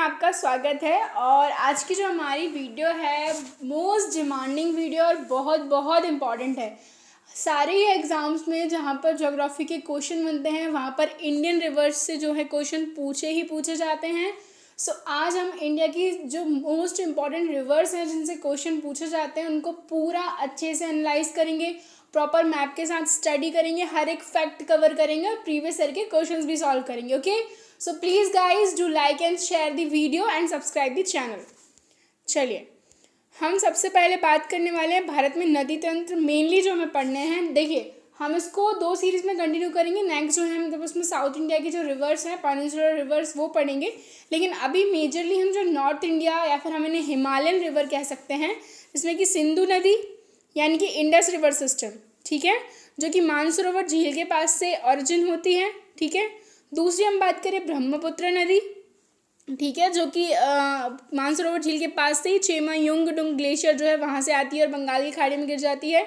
आपका स्वागत है। और आज की जो हमारी वीडियो है मोस्ट डिमांडिंग वीडियो और बहुत बहुत इम्पॉर्टेंट है। सारे ही एग्ज़ाम्स में जहाँ पर ज्योग्राफी के क्वेश्चन बनते हैं वहाँ पर इंडियन रिवर्स से जो है क्वेश्चन पूछे जाते हैं। सो आज हम इंडिया की जो मोस्ट इम्पॉर्टेंट रिवर्स हैं जिनसे क्वेश्चन पूछे जाते हैं उनको पूरा अच्छे से एनालाइज करेंगे, प्रॉपर मैप के साथ स्टडी करेंगे, हर एक फैक्ट कवर करेंगे और प्रीवियस ईयर के क्वेश्चंस भी सॉल्व करेंगे। Okay, so please guys do like and share the video and subscribe the channel. चलिए, हम सबसे पहले बात करने वाले हैं भारत में नदी तंत्र मेनली जो हमें पढ़ने हैं। देखिए, हम इसको 2 सीरीज़ में कंटिन्यू करेंगे। नेक्स्ट जो है मतलब उसमें साउथ इंडिया की जो रिवर्स है, पेनिनसुलर रिवर्स, वो पढ़ेंगे। लेकिन अभी मेजरली हम जो नॉर्थ इंडिया या फिर हम इन्हें हिमालयन रिवर कह सकते हैं, जिसमें कि सिंधु नदी यानी कि इंडस रिवर सिस्टम, ठीक है, जो कि मानसरोवर झील के पास से ओरिजिन होती है, ठीक है। दूसरी हम बात करें ब्रह्मपुत्र नदी, ठीक है, जो कि मानसरोवर झील के पास से ही चेमायुंगडुंग ग्लेशियर जो है वहाँ से आती है और बंगाल की खाड़ी में गिर जाती है।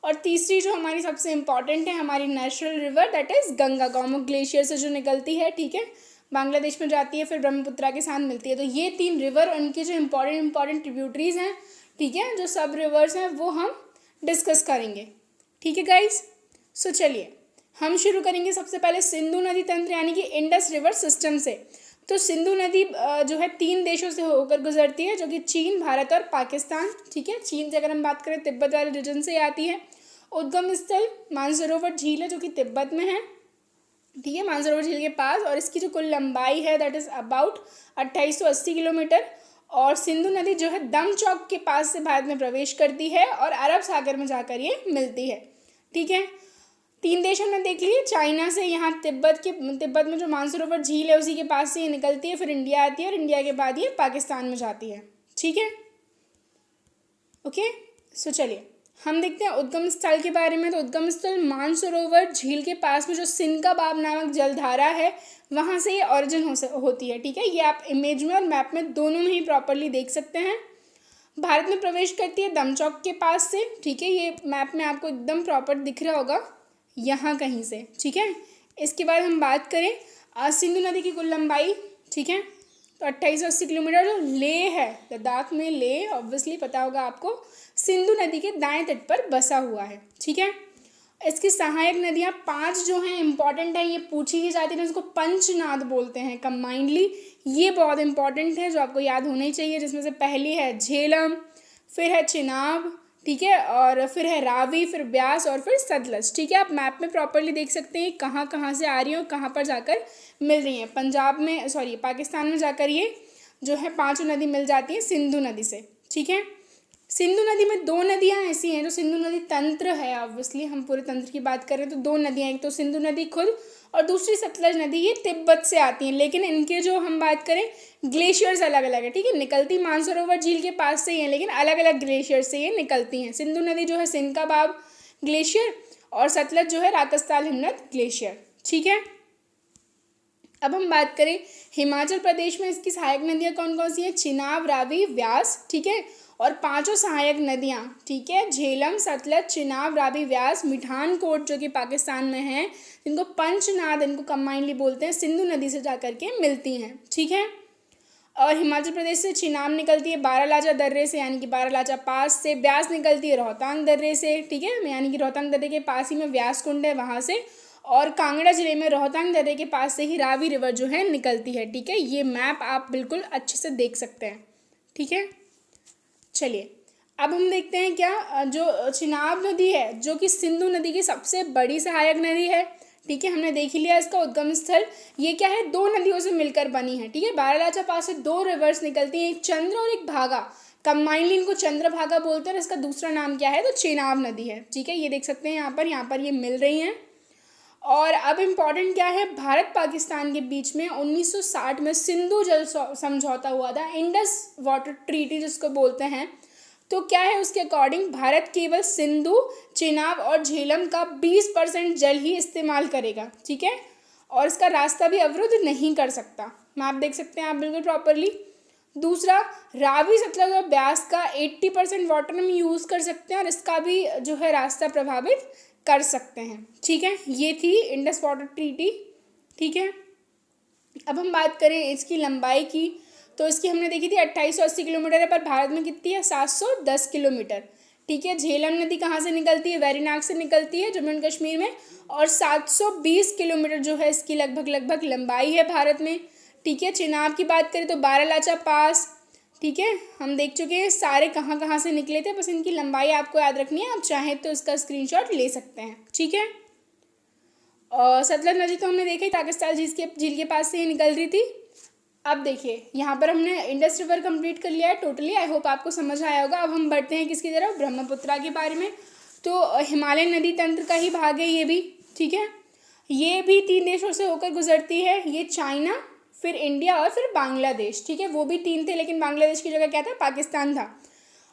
और तीसरी जो हमारी सबसे इम्पॉर्टेंट है, हमारी national river, that is Ganga, Gaumukh glacier से जो निकलती है, ठीक है, बांग्लादेश में जाती है, फिर ब्रह्मपुत्रा के साथ मिलती है। तो ये 3 रिवर और उनकी जो इम्पॉर्टेंट ट्रिब्यूटरीज हैं, ठीक है, जो सब रिवर्स हैं, वो हम डिस्कस करेंगे, ठीक है गाइज। सो चलिए हम शुरू करेंगे सबसे पहले सिंधु नदी तंत्र यानी कि इंडस रिवर सिस्टम से। तो सिंधु नदी जो है 3 देशों से होकर गुजरती है, जो कि चीन, भारत और पाकिस्तान, ठीक है। चीन से अगर हम बात करें तिब्बत वाले रीजन से आती है। उद्गम स्थल मानसरोवर झील है जो कि तिब्बत में है, ठीक है, मानसरोवर झील के पास। और इसकी जो कुल लंबाई है दैट इज़ अबाउट 2880 किलोमीटर। और सिंधु नदी जो है दमचौक के पास से भारत में प्रवेश करती है और अरब सागर में जाकर ये मिलती है, ठीक है। 3 देशों में देख लिए, चाइना से यहाँ तिब्बत में जो मानसरोवर झील है उसी के पास से ये निकलती है, फिर इंडिया आती है और इंडिया के बाद ये पाकिस्तान में जाती है, ठीक है। ओके, सो चलिए हम देखते हैं उद्गम स्थल के बारे में। तो उद्गम स्थल मानसरोवर झील के पास में जो सिनका बाब नामक जलधारा है वहाँ से ये ऑरिजिन होती है, ठीक है। ये आप इमेज में और मैप में दोनों में ही प्रॉपरली देख सकते हैं। भारत में प्रवेश करती है दमचौक के पास से, ठीक है, ये मैप में आपको एकदम प्रॉपर दिख रहा होगा यहाँ कहीं से, ठीक है। इसके बाद हम बात करें सिंधु नदी की कुल लंबाई, ठीक है, तो 2880 किलोमीटर। जो लेह है, लद्दाख में लेह ऑब्वियसली पता होगा आपको, सिंधु नदी के दाएं तट पर बसा हुआ है, ठीक है। इसकी सहायक नदियाँ 5 जो हैं इंपॉर्टेंट है, ये पूछी ही जाती है, उसको पंचनाद बोलते हैं कंबाइंडली। ये बहुत इंपॉर्टेंट है जो आपको याद होना ही चाहिए, जिसमें से पहली है झेलम, फिर है चिनाब, ठीक है, और फिर है रावी, फिर ब्यास और फिर सतलज, ठीक है। आप मैप में प्रॉपरली देख सकते हैं कहाँ कहाँ से आ रही हैं और कहाँ पर जाकर मिल रही हैं। पाकिस्तान में जाकर ये जो है 5 नदी मिल जाती हैं सिंधु नदी से, ठीक है। सिंधु नदी में 2 नदियाँ ऐसी हैं जो सिंधु नदी तंत्र है, ऑब्वियसली हम पूरे तंत्र की बात करें तो 2 नदियाँ, एक तो सिंधु नदी खुद और दूसरी सतलज नदी, ये तिब्बत से आती हैं। लेकिन इनके जो हम बात करें ग्लेशियर्स अलग अलग है, ठीक है, निकलती मानसरोवर झील के पास से ही हैं लेकिन अलग अलग ग्लेशियर से ये निकलती हैं। सिंधु नदी जो है सिनका बाब ग्लेशियर और सतलज जो है राकस्ताल हिमनद ग्लेशियर, ठीक है। अब हम बात करें हिमाचल प्रदेश में इसकी सहायक नदियाँ कौन कौन सी हैं, चिनाब, रावी, व्यास, ठीक है। और 5 सहायक नदियाँ, ठीक है, झेलम, सतलज, चिनाब, रावी, व्यास, मिठानकोट जो कि पाकिस्तान में है, जिनको पंचनाद इनको कंबाइनली बोलते हैं, सिंधु नदी से जाकर के मिलती हैं, ठीक है। और हिमाचल प्रदेश से चिनाब निकलती है बारालाचा दर्रे से यानी कि बारालाचा पास से, ब्यास निकलती है रोहतांग दर्रे से, ठीक है, यानी कि रोहतांग दर्रे के पास ही में व्यास कुंड है वहाँ से। और कांगड़ा जिले में रोहतांग दर्रे के पास से ही रावी रिवर जो है निकलती है, ठीक है। ये मैप आप बिल्कुल अच्छे से देख सकते हैं, ठीक है। चलिए अब हम देखते हैं क्या जो चिनाब नदी है जो कि सिंधु नदी की सबसे बड़ी सहायक नदी है, ठीक है, हमने देख ही लिया इसका उद्गम स्थल। ये क्या है, 2 नदियों से मिलकर बनी है, ठीक है। बारालाचा पास से 2 रिवर्स निकलती हैं, एक चंद्र और एक भागा, कंबाइनली इनको चंद्रभागा बोलते हैं और इसका दूसरा नाम क्या है, तो चिनाब नदी है, ठीक है। ये देख सकते हैं यहाँ पर ये मिल रही हैं। और अब इम्पॉर्टेंट क्या है, भारत पाकिस्तान के बीच में 1960 में सिंधु जल समझौता हुआ था, इंडस वाटर ट्रीटी जिसको बोलते हैं। तो क्या है, उसके अकॉर्डिंग भारत केवल सिंधु, चिनाब और झेलम का 20% जल ही इस्तेमाल करेगा, ठीक है, और इसका रास्ता भी अवरुद्ध नहीं कर सकता। मैप देख सकते हैं आप बिल्कुल प्रॉपरली। दूसरा, रावी, सतलज और ब्यास का 80% वाटर हम यूज़ कर सकते हैं और इसका भी जो है रास्ता प्रभावित कर सकते हैं, ठीक है। ये थी इंडस वाटर ट्रीटी, ठीक है। अब हम बात करें इसकी लंबाई की, तो इसकी हमने देखी थी 2880 किलोमीटर है, पर भारत में कितनी है 710 किलोमीटर। ठीक है, झेलम नदी कहाँ से निकलती है, वेरीनाग से निकलती है जम्मू एंड कश्मीर में, और 720 किलोमीटर जो है इसकी लगभग लंबाई है भारत में। ठीक है, चेनाब की बात करें तो बारालाचा पास। ठीक है, हम देख चुके हैं सारे कहाँ कहाँ से निकले थे, बस इनकी लंबाई आपको याद रखनी है, आप चाहें तो इसका स्क्रीनशॉट ले सकते हैं। ठीक है, और सतलज नदी तो हमने देखी पाकिस्तान झील के पास से ही निकल रही थी। अब देखिए यहाँ पर हमने इंडस रिवर कंप्लीट कर लिया है टोटली, आई होप आपको समझ आया होगा। अब हम बढ़ते हैं किसकी तरफ, ब्रह्मपुत्रा के बारे में। तो हिमालय नदी तंत्र का ही भाग है ये भी। ठीक है, ये भी 3 देशों से होकर गुजरती है, ये चाइना, फिर इंडिया और फिर बांग्लादेश। ठीक है, वो भी 3 थे लेकिन बांग्लादेश की जगह क्या था, पाकिस्तान था।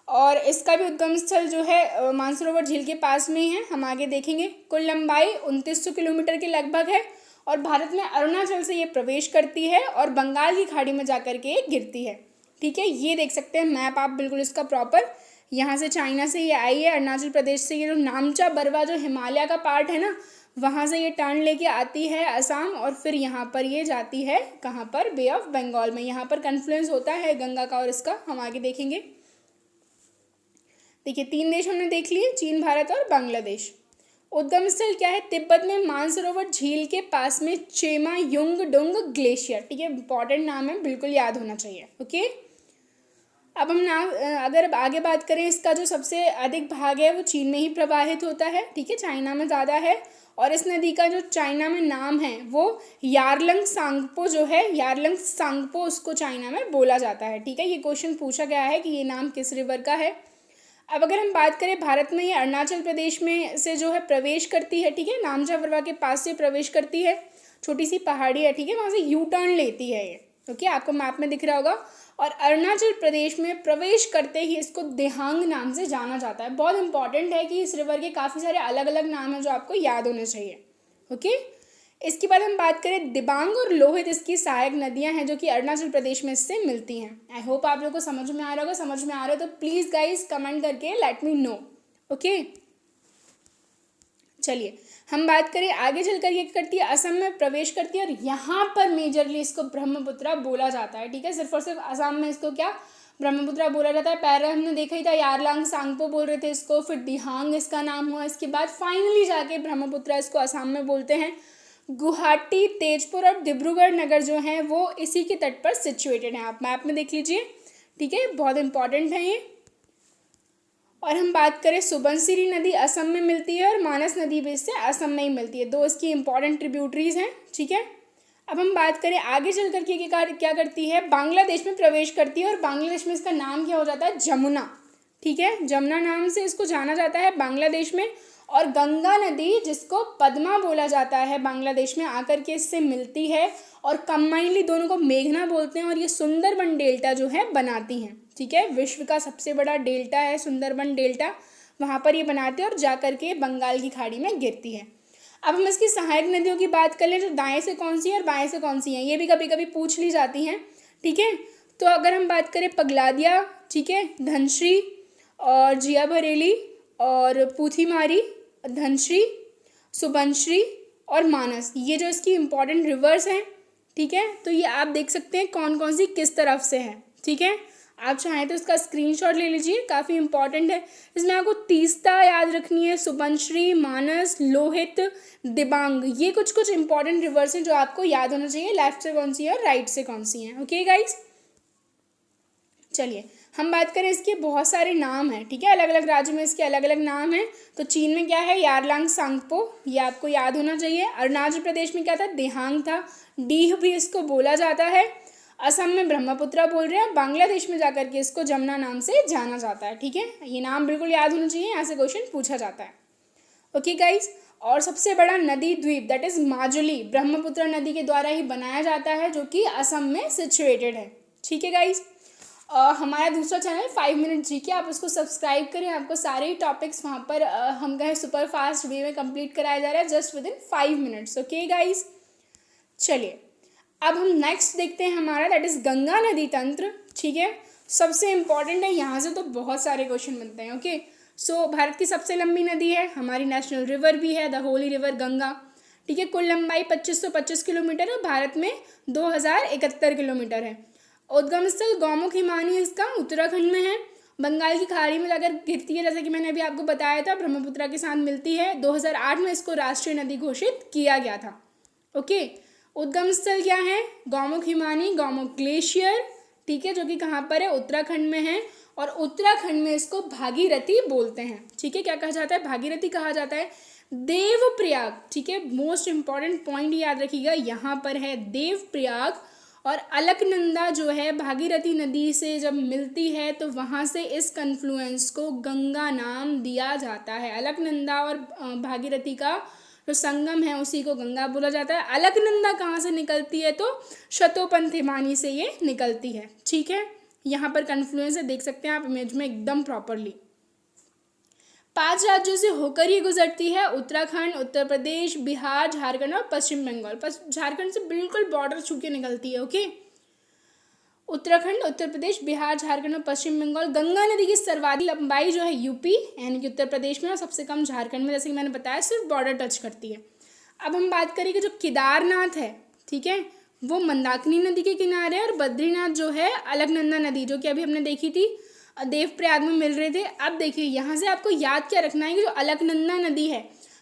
और इसका भी उद्गम स्थल जो है मानसरोवर झील के पास में ही है, हम आगे देखेंगे। कुल लंबाई 2900 किलोमीटर के लगभग है, और भारत में अरुणाचल से ये प्रवेश करती है और बंगाल की खाड़ी में जाकर के ये गिरती है। ठीक है, ये देख सकते हैं मैप आप बिल्कुल इसका प्रॉपर, यहाँ से चाइना से ये आई है, अरुणाचल प्रदेश से ये जो नामचा बरवा जो हिमालय का पार्ट है ना, वहाँ से ये टर्न लेके आती है असम, और फिर यहाँ पर ये जाती है कहाँ पर, बे ऑफ बंगाल में। यहाँ पर कन्फ्लुएंस होता है गंगा का और इसका, हम आगे देखेंगे। देखिए 3 देश हमने देख लिए, चीन, भारत और बांग्लादेश। उद्गम स्थल क्या है, तिब्बत में मानसरोवर झील के पास में चेमा युंगडुंग ग्लेशियर। ठीक है, इंपॉर्टेंट नाम है, बिल्कुल याद होना चाहिए। ओके, अब हम अगर आगे बात करें, इसका जो सबसे अधिक भाग है वो चीन में ही प्रवाहित होता है। ठीक है, चाइना में ज़्यादा है, और इस नदी का जो चाइना में नाम है वो यारलंग सांगपो जो है, यारलंग सांगपो उसको चाइना में बोला जाता है। ठीक है, ये क्वेश्चन पूछा गया है कि ये नाम किस रिवर का है। अब अगर हम बात करें भारत में, ये अरुणाचल प्रदेश में से जो है प्रवेश करती है। ठीक है, नामचा बरवा के पास से प्रवेश करती है, छोटी सी पहाड़ी है। ठीक है, वहाँ से यू टर्न लेती है ये। ओके, आपको मैप में दिख रहा होगा। और अरुणाचल प्रदेश में प्रवेश करते ही इसको देहांग नाम से जाना जाता है। बहुत इंपॉर्टेंट है कि इस रिवर के काफ़ी सारे अलग अलग नाम हैं जो आपको याद होने चाहिए। ओके, इसके बाद हम बात करें, दिबांग और लोहित इसकी सहायक नदियां हैं जो कि अरुणाचल प्रदेश में इससे मिलती हैं। आई होप आप लोगों को समझ में आ रहा होगा, समझ में आ रहा है तो प्लीज़ गाइज कमेंट करके लेट मी नो। ओके, चलिए हम बात करें आगे चलकर ये करती है, असम में प्रवेश करती है, और यहाँ पर मेजरली इसको ब्रह्मपुत्रा बोला जाता है। ठीक है, सिर्फ और सिर्फ असम में इसको क्या, ब्रह्मपुत्रा बोला जाता है। पहले हमने देखा ही था यारलांग सांगपो बोल रहे थे इसको, फिर दिहांग इसका नाम हुआ, इसके बाद फाइनली जाके ब्रह्मपुत्रा इसको असम में बोलते हैं। गुवाहाटी, तेजपुर और डिब्रूगढ़ नगर जो हैं वो इसी के तट पर सिचुएटेड हैं, आप मैप में देख लीजिए। ठीक है, बहुत इंपॉर्टेंट है ये। और हम बात करें, सुबनसिरी नदी असम में मिलती है और मानस नदी भी इससे असम में ही मिलती है, 2 इसकी इंपॉर्टेंट ट्रिब्यूटरीज हैं। ठीक है, अब हम बात करें आगे चल करके क्या करती है, बांग्लादेश में प्रवेश करती है, और बांग्लादेश में इसका नाम क्या हो जाता है, जमुना। ठीक है, जमुना नाम से इसको जाना जाता है बांग्लादेश में। और गंगा नदी जिसको पद्मा बोला जाता है, बांग्लादेश में आकर के इससे मिलती है, और कंबाइनली दोनों को मेघना बोलते हैं, और ये सुंदरबन डेल्टा जो है बनाती हैं। ठीक है, विश्व का सबसे बड़ा डेल्टा है सुंदरबन डेल्टा, वहाँ पर ये बनाते हैं और जा कर के बंगाल की खाड़ी में गिरती है। अब हम इसकी सहायक नदियों की बात कर लें, जो दाएं से कौन सी है और बाएं से कौन सी हैं, ये भी कभी कभी पूछ ली जाती हैं। ठीक है, तो अगर हम बात करें पगलादिया, ठीक है, धनश्री और जिया भरेली और पूथीमारी, धनश्री, सुबनश्री और मानस, ये जो इसकी इंपॉर्टेंट रिवर्स हैं। ठीक है, तो ये आप देख सकते हैं कौन कौन सी किस तरफ से हैं। ठीक है, आप चाहें तो इसका स्क्रीनशॉट ले लीजिए, काफ़ी इंपॉर्टेंट है। इसमें आपको तीस्ता याद रखनी है, सुबनश्री, मानस, लोहित, दिबांग, ये कुछ कुछ इंपॉर्टेंट रिवर्स हैं जो आपको याद होना चाहिए, लेफ्ट से कौन सी है और राइट से कौन सी हैं। ओके गाइज, चलिए हम बात करें, इसके बहुत सारे नाम हैं। ठीक है, अलग अलग राज्यों में इसके अलग अलग नाम हैं। तो चीन में क्या है, यारलांग सांगपो, ये आपको याद होना चाहिए। अरुणाचल प्रदेश में क्या था, देहांग था, डीह भी इसको बोला जाता है। असम में ब्रह्मपुत्रा बोल रहे हैं, बांग्लादेश में जाकर के इसको जमुना नाम से जाना जाता है। ठीक है, ये नाम बिल्कुल याद होना चाहिए, यहाँ से क्वेश्चन पूछा जाता है। ओके गाइज, और सबसे बड़ा नदी द्वीप दैट इज माजुली ब्रह्मपुत्र नदी के द्वारा ही बनाया जाता है, जो कि असम में सिचुएटेड है। ठीक है गाइज, हमारा दूसरा चैनल 5 मिनट जीके, आप उसको सब्सक्राइब करें, आपको सारे ही टॉपिक्स वहाँ पर हम कहें सुपर फास्ट वे में कंप्लीट कराया जा रहा है, just within 5 minutes. Okay guys, चलिए अब हम नेक्स्ट देखते हैं हमारा, दैट इज़ गंगा नदी तंत्र। ठीक है, सबसे इम्पॉर्टेंट है, यहाँ से तो बहुत सारे क्वेश्चन बनते हैं। ओके, सो भारत की सबसे लंबी नदी है, हमारी नेशनल रिवर भी है, द होली रिवर गंगा। ठीक है, कुल लंबाई 2525 किलोमीटर है, भारत में 2071 किलोमीटर है। उद्गम स्थल गौमुख हिमानी इसका उत्तराखंड में है, बंगाल की खाड़ी में जाकर गिरती है, जैसे कि मैंने अभी आपको बताया था, ब्रह्मपुत्रा के साथ मिलती है। 2008 में इसको राष्ट्रीय नदी घोषित किया गया था। ओके, उद्गम स्थल क्या है? गौमुख हिमानी, गौमुख ग्लेशियर, ठीक है, जो कि कहाँ पर है? उत्तराखंड में है। और उत्तराखंड में इसको भागीरथी बोलते हैं। ठीक है, क्या कहा जाता है? भागीरथी कहा जाता है। देवप्रयाग, ठीक है, मोस्ट इंपॉर्टेंट पॉइंट याद रखिएगा, यहाँ पर है देवप्रयाग। और अलकनंदा जो है भागीरथी नदी से जब मिलती है तो वहाँ से इस कन्फ्लुएंस को गंगा नाम दिया जाता है। अलकनंदा और भागीरथी का जो संगम है उसी को गंगा बोला जाता है। अलकनंदा कहाँ से निकलती है? तो शतोपंथ हिमानी से ये निकलती है। ठीक है, यहाँ पर कन्फ्लुएंस है, देख सकते हैं आप इमेज में एकदम प्रॉपरली। 5 राज्यों से होकर ये गुजरती है, उत्तराखंड, उत्तर प्रदेश, बिहार, झारखंड और पश्चिम बंगाल। झारखंड से बिल्कुल बॉर्डर छू के निकलती है। ओके, उत्तराखंड, उत्तर प्रदेश, बिहार, झारखंड और पश्चिम बंगाल। गंगा नदी की सर्वाधिक लंबाई जो है यूपी यानी कि उत्तर प्रदेश में, और सबसे कम झारखंड में, जैसे कि मैंने बताया सिर्फ बॉर्डर टच करती है। अब हम बात करें कि जो केदारनाथ है, ठीक है, वो मंदाकिनी नदी के किनारे, और बद्रीनाथ जो है अलकनंदा नदी, जो कि अभी हमने देखी थी देवप्रयाग में मिल रहे थे। अब देखिए यहाँ से आपको याद क्या रखना है कि जो अलकनंदा नदी है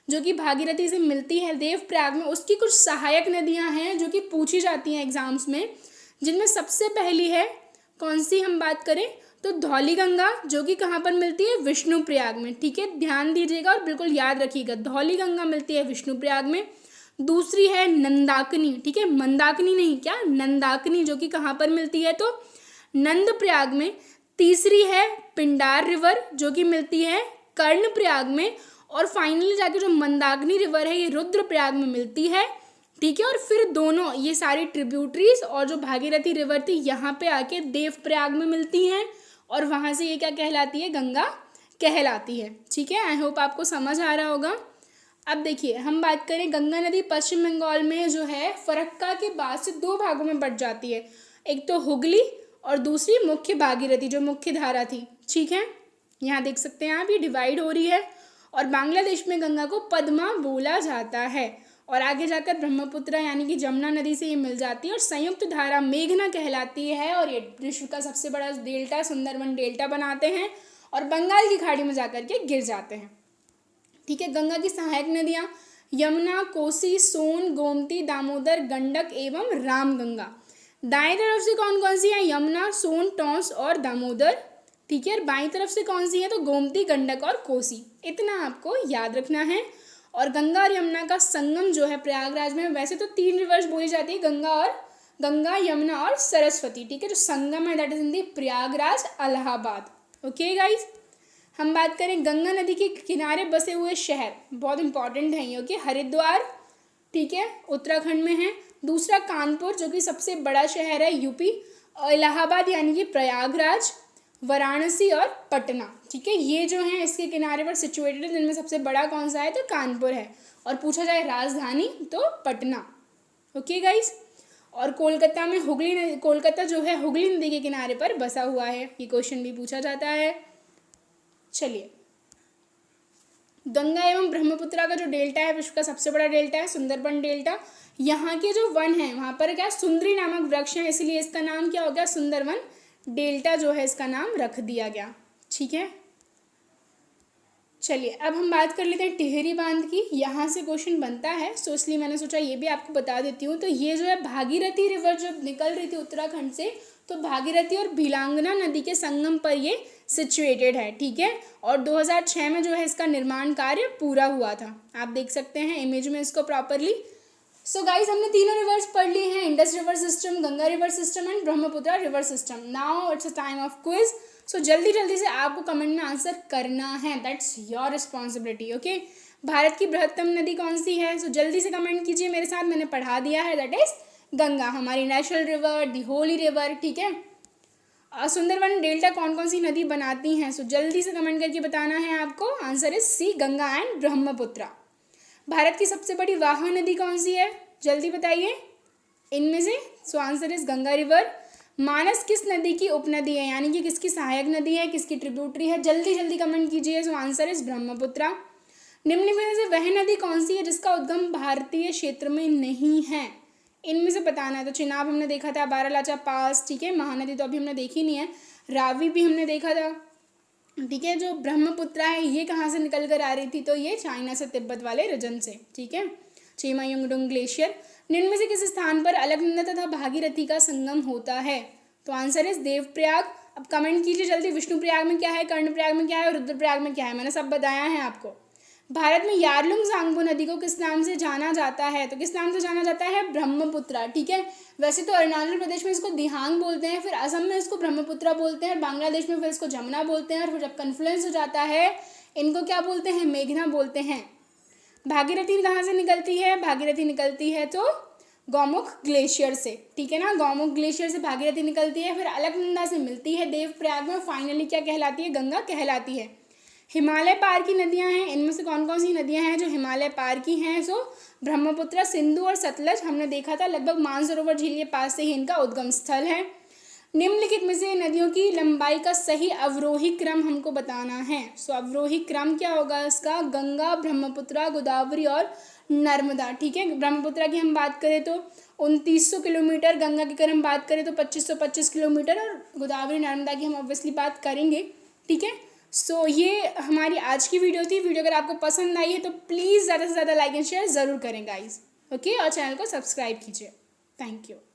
जो कि भागीरथी से मिलती है देवप्रयाग में, उसकी कुछ सहायक नदियाँ हैं जो कि पूछी जाती हैं एग्जाम्स में, जिनमें सबसे पहली है कौन सी हम बात करें तो धौलीगंगा, जो कि कहाँ पर मिलती है? विष्णुप्रयाग में। ठीक है, ध्यान दीजिएगा और बिल्कुल याद रखिएगा, धौलीगंगा मिलती है विष्णुप्रयाग में। दूसरी है नंदाकिनी, ठीक है, मंदाकिनी नहीं, क्या, नंदाकिनी, जो कि कहाँ पर मिलती है? तो नंदप्रयाग में। तीसरी है पिंडार रिवर, जो कि मिलती है कर्णप्रयाग में। और फाइनली जाके जो मंदाकिनी रिवर है ये रुद्रप्रयाग में मिलती है। ठीक है, और फिर दोनों ये सारी ट्रिब्यूटरीज और जो भागीरथी रिवर थी यहाँ पे आके देवप्रयाग में मिलती हैं, और वहाँ से ये क्या कहलाती है? गंगा कहलाती है। ठीक है, आई होप आपको समझ आ रहा होगा। अब देखिए हम बात करें, गंगा नदी पश्चिम बंगाल में जो है फरक्का के बाद से 2 भागों में बट जाती है, एक तो हुगली और दूसरी मुख्य भागीरथी जो मुख्य धारा थी। ठीक है, यहाँ देख सकते हैं आप, ये डिवाइड हो रही है। और बांग्लादेश में गंगा को पद्मा बोला जाता है, और आगे जाकर ब्रह्मपुत्र यानी कि जमुना नदी से ये मिल जाती है, और संयुक्त धारा मेघना कहलाती है। और ये विश्व का सबसे बड़ा डेल्टा सुंदरबन डेल्टा बनाते हैं और बंगाल की खाड़ी में जाकर के गिर जाते हैं। ठीक है, गंगा की सहायक नदियाँ यमुना, कोसी, सोन, गोमती, दामोदर, गंडक एवं रामगंगा। दाएं तरफ से कौन कौन सी है? यमुना, सोन, टॉन्स और दामोदर। ठीक है, और बाईं तरफ से कौन सी है? तो गोमती, गंडक और कोसी। इतना आपको याद रखना है। और गंगा और यमुना का संगम जो है प्रयागराज में, वैसे तो 3 रिवर्स बोली जाती है, गंगा, यमुना और सरस्वती। ठीक है, जो संगम है that is in the Prayagraj, Allahabad. Okay guys, हम बात करें गंगा नदी के किनारे बसे हुए शहर, बहुत इंपॉर्टेंट है ये। ओके, हरिद्वार, ठीक है, उत्तराखंड में है। दूसरा कानपुर, जो कि सबसे बड़ा शहर है यूपी। इलाहाबाद यानी कि प्रयागराज, वाराणसी और पटना। ठीक है, ये जो हैं इसके किनारे पर सिचुएटेड है, जिनमें सबसे बड़ा कौन सा है? तो कानपुर है। और पूछा जाए राजधानी तो पटना। ओके गाइस, और कोलकाता में कोलकाता जो है हुगली नदी के किनारे पर बसा हुआ है, ये क्वेश्चन भी पूछा जाता है। चलिए, गंगा एवं ब्रह्मपुत्रा का जो डेल्टा है विश्व का सबसे बड़ा डेल्टा है, सुंदरबन डेल्टा। यहाँ के जो वन है वहाँ पर क्या सुंदरी नामक वृक्ष है, इसलिए इसका नाम क्या हो गया? सुंदरबन डेल्टा जो है इसका नाम रख दिया गया। ठीक है, चलिए अब हम बात कर लेते हैं टिहरी बांध की। यहाँ से क्वेश्चन बनता है, सो इसलिए मैंने सोचा ये भी आपको बता देती हूँ। तो ये जो है भागीरथी रिवर जब निकल रही थी उत्तराखंड से, तो भागीरथी और भिलांगना नदी के संगम पर ये सिचुएटेड है। ठीक है, और 2006 में जो है इसका निर्माण कार्य पूरा हुआ था। आप देख सकते हैं इमेज में इसको प्रॉपरली। सो गाइज, हमने तीनों रिवर्स पढ़ ली हैं, Indus river system, Ganga river system and Brahmaputra river system. Now it's a time of quiz. So जल्दी जल्दी से आपको कमेंट में आंसर करना है, that's your responsibility. Okay, Bharat की बृहत्तम नदी कौन सी है? सो जल्दी से कमेंट कीजिए मेरे साथ, मैंने पढ़ा दिया है, दैट इज गंगा, हमारी नेशनल रिवर, दी होली रिवर। ठीक है, सुंदरबन डेल्टा कौन कौन सी नदी बनाती हैं? सो जल्दी से कमेंट करके बताना है आपको। Answer is C, Ganga and Brahmaputra. Bharat की सबसे बड़ी वाह नदी कौन सी है? जल्दी बताइए इनमें से। So answer is Ganga river. Manas किस नदी की उपनदी है, यानी कि किसकी सहायक नदी है, किसकी ट्रिब्यूटरी है? जल्दी जल्दी कमेंट कीजिए। सो आंसर इज ब्रह्मपुत्रा। निम्न में से वह नदी कौन सी है जिसका उद्गम भारतीय क्षेत्र में नहीं है? इनमें से बताना है। तो चिनाब हमने देखा था, बारालाचा पास, ठीक है। महानदी तो अभी हमने देखी नहीं है। रावी भी हमने देखा था, ठीक है। जो ब्रह्मपुत्रा है ये कहाँ से निकल कर आ रही थी, तो ये चाइना से तिब्बत वाले रीजन से, ठीक है। चेमायुंगडुंग ग्लेशियर। निम्न में से किस स्थान पर अलकनंदा तथा भागीरथी का संगम होता है, तो आंसर इज देवप्रयाग। अब कमेंट कीजिए जल्दी, विष्णुप्रयाग में क्या है, कर्णप्रयाग में क्या है और रुद्रप्रयाग में क्या है, मैंने सब बताया है आपको। भारत में यारलुंग सांगपो नदी को किस नाम से जाना जाता है, तो किस नाम से जाना जाता है, ब्रह्मपुत्रा, ठीक है। वैसे तो अरुणाचल प्रदेश में इसको दिहांग बोलते हैं, फिर असम में इसको ब्रह्मपुत्रा बोलते हैं, बांग्लादेश में फिर इसको जमुना बोलते हैं, और फिर जब कन्फ्लुएंस हो जाता है इनको क्या बोलते हैं, मेघना बोलते हैं। भागीरथी कहाँ से निकलती है, भागीरथी निकलती है तो गौमुख ग्लेशियर से, ठीक है ना। गौमुख ग्लेशियर से भागीरथी निकलती है, फिर अलकनंदा से मिलती है देवप्रयाग में, फाइनली क्या कहलाती है, गंगा कहलाती है। हिमालय पार की नदियां हैं, इनमें से कौन कौन सी नदियां हैं जो हिमालय पार की हैं, सो ब्रह्मपुत्र, सिंधु और सतलज हमने देखा था, लगभग मानसरोवर झील के पास से ही इनका उद्गम स्थल है। निम्नलिखित में से नदियों की लंबाई का सही अवरोही क्रम हमको बताना है। सो अवरोही क्रम क्या होगा इसका, गंगा, ब्रह्मपुत्र, गोदावरी और नर्मदा, ठीक है। ब्रह्मपुत्र की हम बात करें तो 2900 किलोमीटर, गंगा की अगर हम बात करें तो 2525 किलोमीटर, और गोदावरी नर्मदा की हम ऑब्वियसली बात करेंगे, ठीक है। सो ये हमारी आज की वीडियो थी। वीडियो अगर आपको पसंद आई है तो प्लीज़ ज़्यादा से ज़्यादा लाइक एंड शेयर ज़रूर करें गाइज, ओके। और चैनल को सब्सक्राइब कीजिए। Thank you.